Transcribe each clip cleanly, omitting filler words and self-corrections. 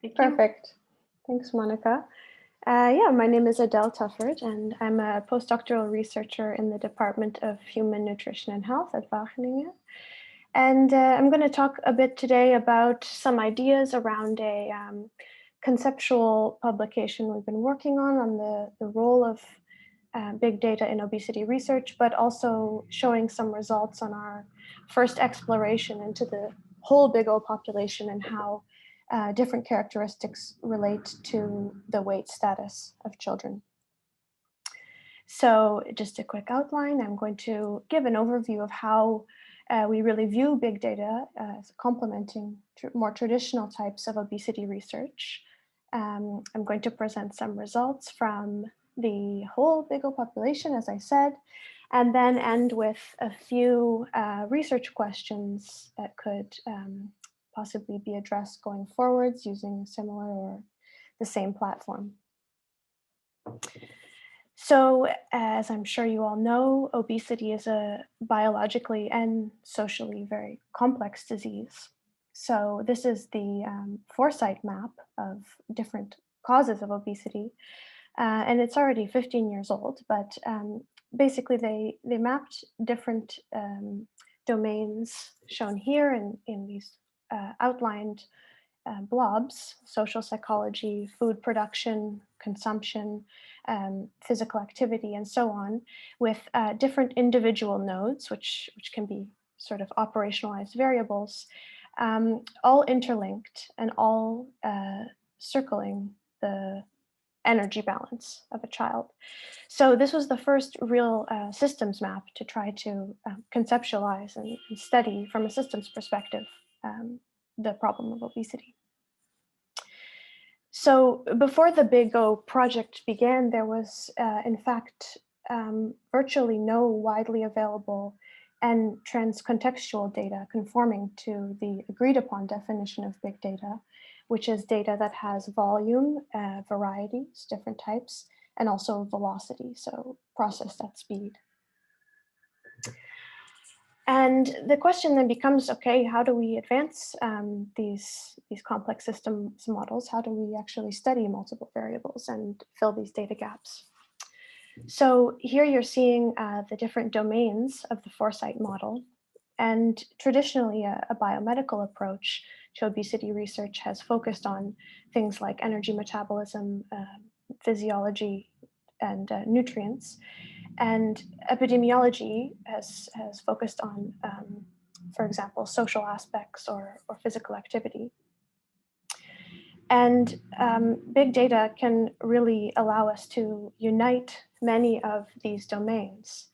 Thank you. Perfect. Thanks, Monica. Yeah, my name is Adele Tufford, and I'm a postdoctoral researcher in the Department of Human Nutrition and Health at Wageningen. And I'm going to talk a bit today about some ideas around a conceptual publication we've been working on the role of big data in obesity research, but also showing some results on our first exploration into the whole BigO population and how different characteristics relate to the weight status of children. So just a quick outline, I'm going to give an overview of how we really view big data as complementing more traditional types of obesity research. I'm going to present some results from the whole BigO population, as I said, and then end with a few research questions that could possibly be addressed going forwards using a similar or the same platform. So, as I'm sure you all know, obesity is a biologically and socially very complex disease. So this is the Foresight Map of different causes of obesity. And it's already 15 years old, but basically they mapped different domains shown here in these outlined blobs: social psychology, food production, consumption, physical activity, and so on, with different individual nodes, which can be sort of operationalized variables, all interlinked and all circling the energy balance of a child. So this was the first real systems map to try to conceptualize and study from a systems perspective the problem of obesity. So before the BigO project began, there was, in fact, virtually no widely available and transcontextual data conforming to the agreed upon definition of big data, which is data that has volume, varieties, different types, and also velocity, so processed at speed. And the question then becomes, okay, how do we advance these complex systems models? How do we actually study multiple variables and fill these data gaps? So here you're seeing the different domains of the Foresight model. And traditionally, a biomedical approach to obesity research has focused on things like energy metabolism, physiology, and nutrients. And epidemiology has focused on, for example, social aspects or physical activity. And big data can really allow us to unite many of these domains.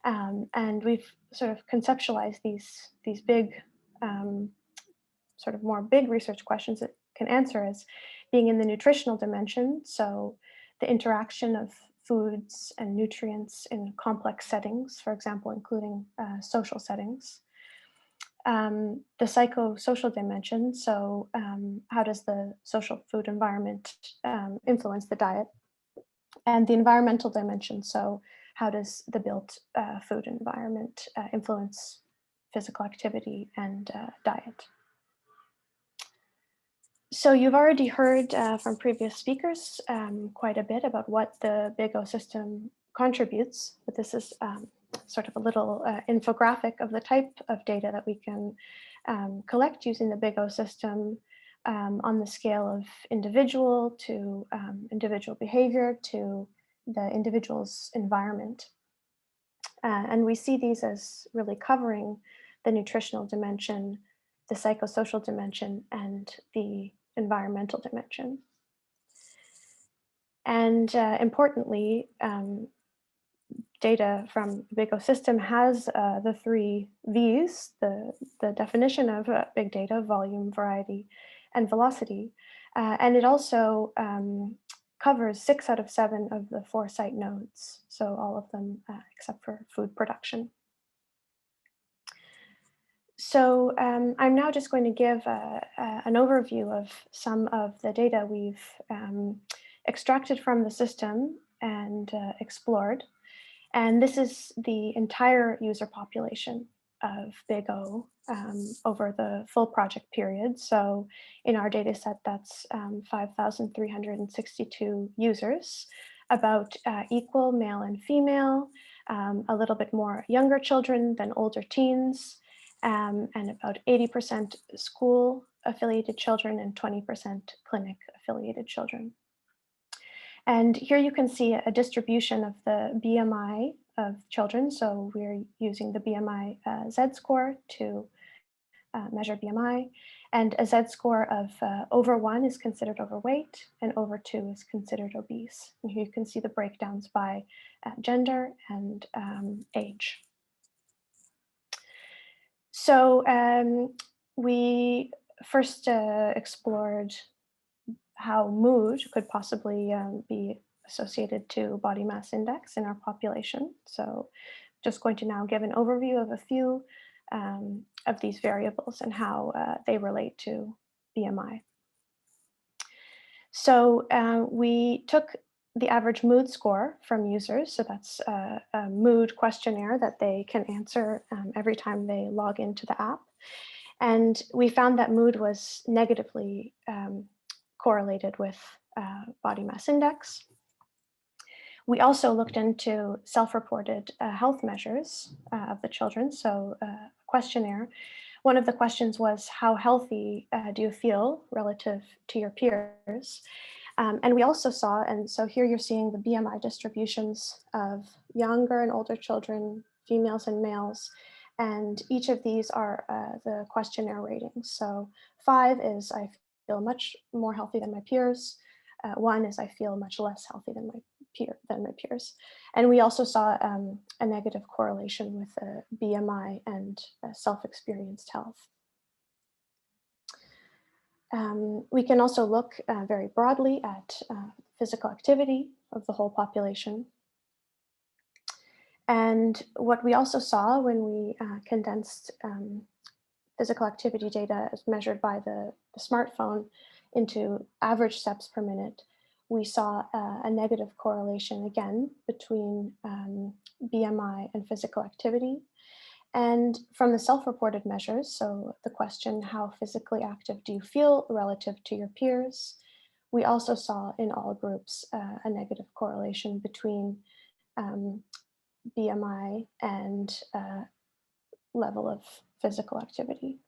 And we've sort of conceptualized these big, sort of more big research questions that can answer as being in the nutritional dimension. So the interaction of foods and nutrients in complex settings, for example, including social settings. The psychosocial dimension, so how does the social food environment influence the diet? And the environmental dimension, so how does the built food environment influence physical activity and diet? So you've already heard from previous speakers quite a bit about what the BigO system contributes, but this is sort of a little infographic of the type of data that we can collect using the BigO system on the scale of individual to individual behavior to the individual's environment. And we see these as really covering the nutritional dimension, the psychosocial dimension, and the environmental dimension. And importantly, data from the BigO system has the three V's, the definition of big data: volume, variety, and velocity. And it also covers 6 out of 7 of the Foresight nodes, so all of them except for food production. So I'm now just going to give an overview of some of the data we've extracted from the system and explored. And this is the entire user population of BigO over the full project period. So in our data set, that's 5,362 users, about equal male and female, a little bit more younger children than older teens, and about 80% school affiliated children and 20% clinic affiliated children. And here you can see a distribution of the BMI of children. So we're using the BMI Z score to measure BMI. And a Z score of over 1 is considered overweight, and over 2 is considered obese. And here you can see the breakdowns by gender and age. So we first explored how mood could possibly be associated to body mass index in our population. So just going to now give an overview of a few of these variables and how they relate to BMI. So we took the average mood score from users. So that's a mood questionnaire that they can answer every time they log into the app. And we found that mood was negatively correlated with body mass index. We also looked into self-reported health measures of the children, so a questionnaire. One of the questions was, how healthy do you feel relative to your peers? And we also saw, and so here you're seeing the BMI distributions of younger and older children, females and males, and each of these are the questionnaire ratings. So 5 is, I feel much more healthy than my peers. 1 is, I feel much less healthy than my peers. And we also saw a negative correlation with BMI and self-experienced health. We can also look very broadly at physical activity of the whole population. And what we also saw when we condensed physical activity data as measured by the smartphone into average steps per minute, we saw a negative correlation again between BMI and physical activity. And from the self-reported measures, so the question, how physically active do you feel relative to your peers? We also saw in all groups a negative correlation between BMI and level of physical activity.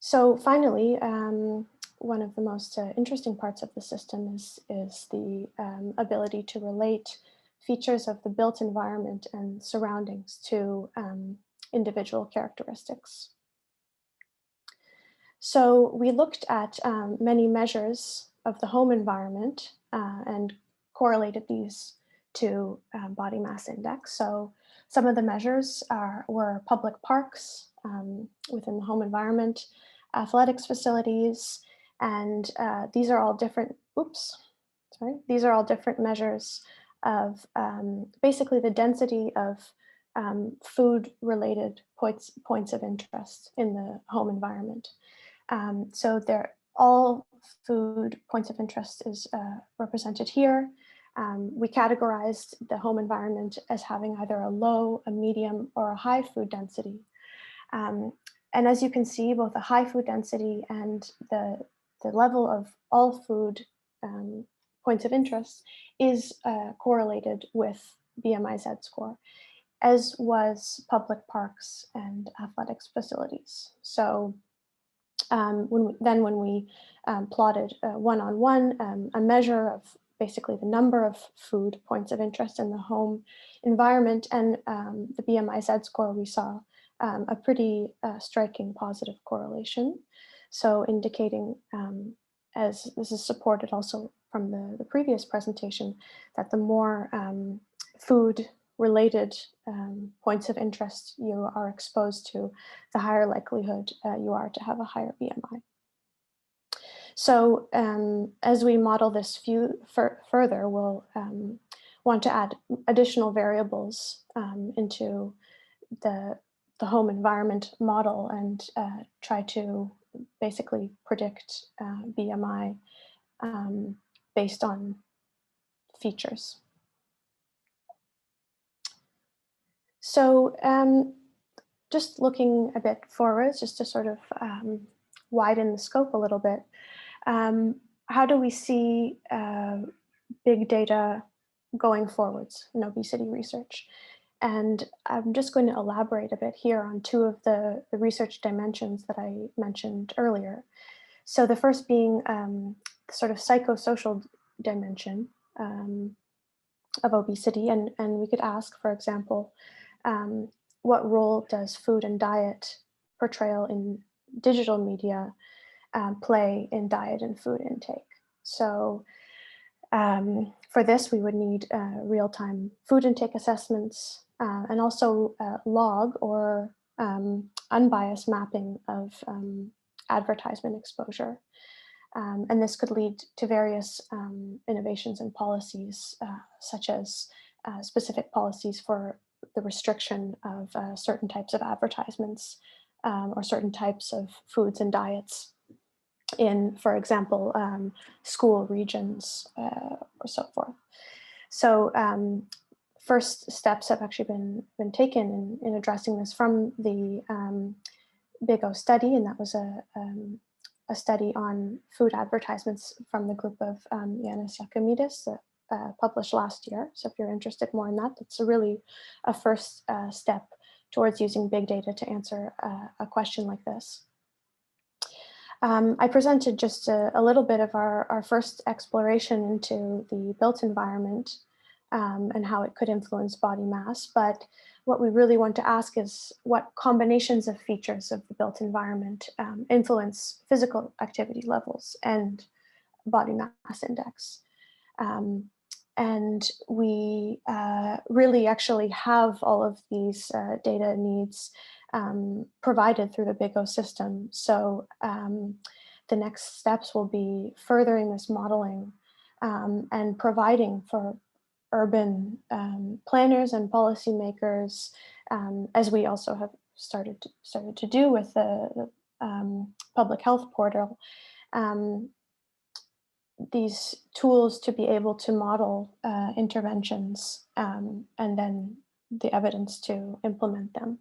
So finally, one of the most interesting parts of the system is the ability to relate features of the built environment and surroundings to individual characteristics. So we looked at many measures of the home environment and correlated these to body mass index. So some of the measures were public parks within the home environment, athletics facilities, and these are all different, these are all different measures of basically the density of food-related points of interest in the home environment. So all food points of interest is represented here. We categorized the home environment as having either a low, a medium, or a high food density. And as you can see, both the high food density and the level of all food points of interest is correlated with BMI Z score, as was public parks and athletics facilities. So when we plotted one-on-one, a measure of basically the number of food points of interest in the home environment and the BMI Z score, we saw a pretty striking positive correlation. So indicating, as this is supported also from the previous presentation, that the more food-related points of interest you are exposed to, the higher likelihood you are to have a higher BMI. So as we model this further, we'll want to add additional variables into the home environment model and try to basically predict BMI based on features. So just looking a bit forwards, just to sort of widen the scope a little bit, um, how do we see big data going forwards in obesity research? And I'm just going to elaborate a bit here on two of the research dimensions that I mentioned earlier. So the first being the sort of psychosocial dimension of obesity. And we could ask, for example, um, what role does food and diet portrayal in digital media play in diet and food intake? So for this, we would need real-time food intake assessments and also log or unbiased mapping of advertisement exposure. And this could lead to various innovations in policies, such as specific policies for the restriction of certain types of advertisements or certain types of foods and diets in, for example, school regions or so forth. So first steps have actually been taken in addressing this from the BigO study, and that was a study on food advertisements from the group of Yanis Yakamidis that published last year. So if you're interested more in that, it's a first step towards using big data to answer a question like this. I presented just a little bit of our first exploration into the built environment and how it could influence body mass. But what we really want to ask is what combinations of features of the built environment influence physical activity levels and body mass index. And we really actually have all of these data needs provided through the BigO system. So the next steps will be furthering this modeling and providing for urban planners and policymakers, as we also have started to do with the public health portal, these tools to be able to model interventions and then the evidence to implement them.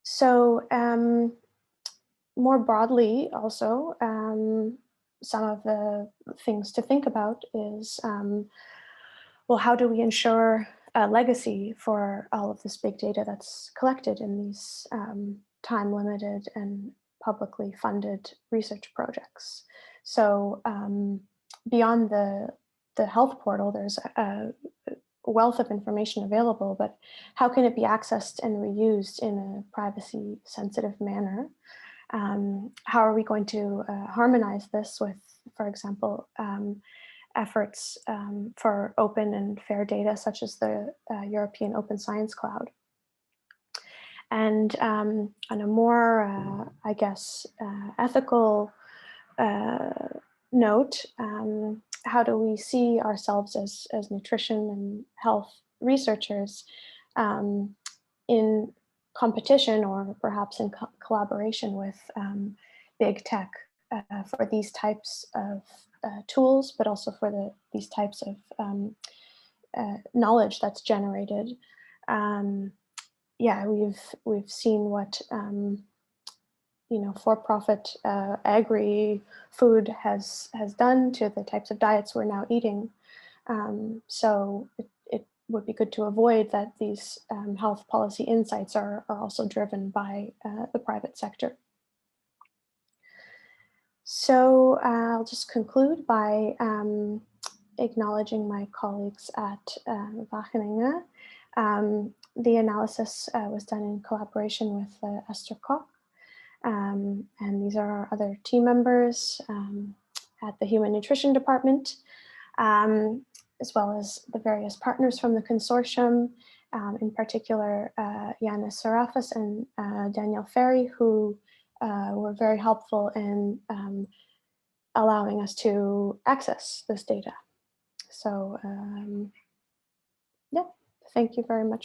So more broadly also, some of the things to think about is, well, how do we ensure a legacy for all of this big data that's collected in these time-limited and publicly funded research projects? So beyond the health portal, there's a wealth of information available, but how can it be accessed and reused in a privacy-sensitive manner? How are we going to harmonize this with, for example, efforts for open and fair data, such as the European Open Science Cloud? And on a more, I guess, ethical note, how do we see ourselves as nutrition and health researchers in competition or perhaps in collaboration with big tech for these types of tools, but also for these types of knowledge that's generated? Yeah, we've seen what for-profit agri-food has done to the types of diets we're now eating. So it would be good to avoid that these health policy insights are also driven by the private sector. So I'll just conclude by acknowledging my colleagues at Wageningen. The analysis was done in collaboration with Esther Koch. And these are our other team members at the Human Nutrition Department, as well as the various partners from the consortium, in particular Yanis Sarafas and Danielle Ferry, who were very helpful in allowing us to access this data. So yeah, thank you very much.